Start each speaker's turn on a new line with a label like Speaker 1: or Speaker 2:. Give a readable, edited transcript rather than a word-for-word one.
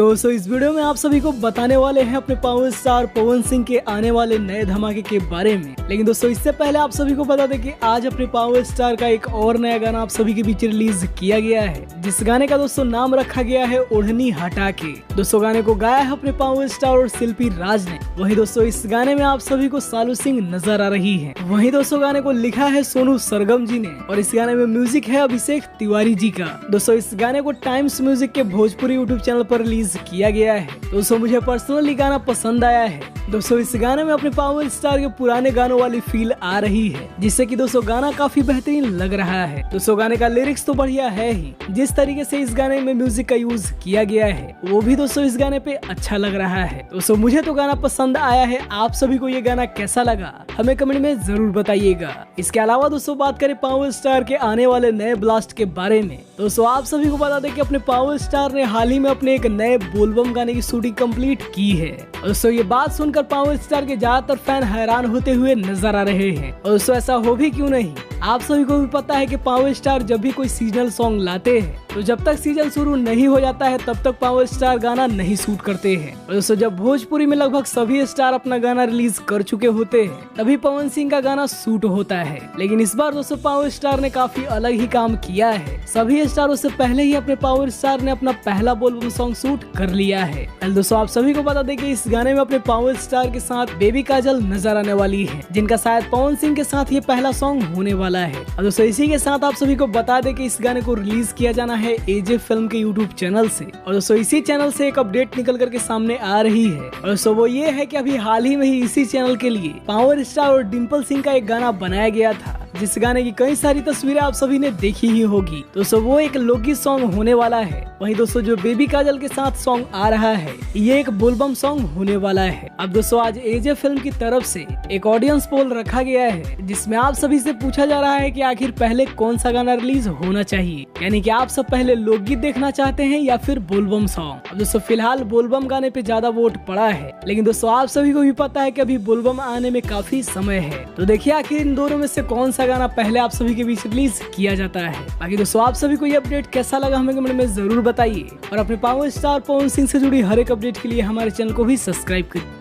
Speaker 1: दोस्तों इस वीडियो में आप सभी को बताने वाले हैं अपने पावर स्टार पवन सिंह के आने वाले नए धमाके के बारे में। लेकिन दोस्तों इससे पहले आप सभी को बता दें कि आज अपने पावर स्टार का एक और नया गाना आप सभी के बीच रिलीज किया गया है, जिस गाने का दोस्तों नाम रखा गया है ओढ़नी हटा के। दोस्तों गाने को गाया है अपने पावर स्टार और शिल्पी राज ने। वहीं दोस्तों इस गाने में आप सभी को सालू सिंह नजर आ रही है। वहीं दोस्तों गाने को लिखा है सोनू सरगम जी ने और इस गाने में म्यूजिक है अभिषेक तिवारी जी का। दोस्तों इस गाने को टाइम्स म्यूजिक के भोजपुरी यूट्यूब चैनल पर रिलीज किया गया है। दोस्तों मुझे पर्सनली गाना पसंद आया है। दोस्तों इस गाने में अपने पावर स्टार के पुराने गानों वाली फील आ रही है, जिससे कि दोस्तों गाना काफी बेहतरीन लग रहा है। दोस्तों गाने का लिरिक्स तो बढ़िया है ही, जिस तरीके से इस गाने में म्यूजिक का यूज किया गया है वो भी दोस्तों इस गाने पे अच्छा लग रहा है। दोस्तों मुझे तो गाना पसंद आया है। आप सभी को ये गाना कैसा लगा हमें कमेंट में जरूर बताइएगा। इसके अलावा दोस्तों बात करें पावर स्टार के आने वाले नए ब्लास्ट के बारे में, दोस्तों आप सभी को बता दें कि अपने पावर स्टार ने हाल ही में अपने एक नए बोलबम गाने की शूटिंग कंप्लीट की है। दोस्तों ये बात सुनकर पावर स्टार के ज्यादातर फैन हैरान होते हुए नजर आ रहे हैं। और दोस्तों ऐसा हो भी क्यों नहीं, आप सभी को भी पता है कि पावर स्टार जब भी कोई सीजनल सॉन्ग लाते हैं तो जब तक सीजन शुरू नहीं हो जाता है तब तक पावर स्टार गाना नहीं शूट करते हैं। और दोस्तों जब भोजपुरी में लगभग सभी स्टार अपना गाना रिलीज कर चुके होते हैं तभी पवन सिंह का गाना शूट होता है। लेकिन इस बार दोस्तों पावर स्टार ने काफी अलग ही काम किया है। सभी स्टारों से पहले ही अपने पावर स्टार ने अपना पहला बोलबम सॉन्ग शूट कर लिया है। दोस्तों आप सभी को बता दें कि इस गाने में अपने पावर स्टार के साथ बेबी काजल नजर आने वाली है, जिनका शायद पवन सिंह के साथ ये पहला सॉन्ग होने वाला है। और दोस्तों इसी के साथ आप सभी को बता दें कि इस गाने को रिलीज किया जाना है एजे फिल्म के यूट्यूब चैनल से। और दोस्तों इसी चैनल से एक अपडेट निकल करके सामने आ रही है और दोस्तों वो ये है कि अभी हाल ही में ही इसी चैनल के लिए पावर स्टार और डिम्पल सिंह का एक गाना बनाया गया था, जिस गाने की कई सारी तस्वीरें आप सभी ने देखी ही होगी। दोस्तों वो एक लोकगीत सॉन्ग होने वाला है। वहीं दोस्तों जो बेबी काजल के साथ सॉन्ग आ रहा है ये एक बोलबम सॉन्ग होने वाला है। अब दोस्तों आज एजे फिल्म की तरफ से एक ऑडियंस पोल रखा गया है, जिसमें आप सभी से पूछा जा रहा है कि आखिर पहले कौन सा गाना रिलीज होना चाहिए, यानी कि आप सब पहले लोकगीत देखना चाहते हैं या फिर बोलबम सॉन्ग। अब दोस्तों फिलहाल बोलबम गाने पे ज्यादा वोट पड़ा है, लेकिन दोस्तों आप सभी को भी पता है कि अभी बोलबम आने में काफी समय है। तो देखिए आखिर इन दोनों में से कौन सा गाना पहले आप सभी के बीच रिलीज किया जाता है। बाकी दोस्तों आप सभी को ये अपडेट कैसा लगा हमें कमेंट में जरूर बताइए और अपने पावर स्टार पवन सिंह से जुड़ी हर एक अपडेट के लिए हमारे चैनल को भी सब्सक्राइब करिए।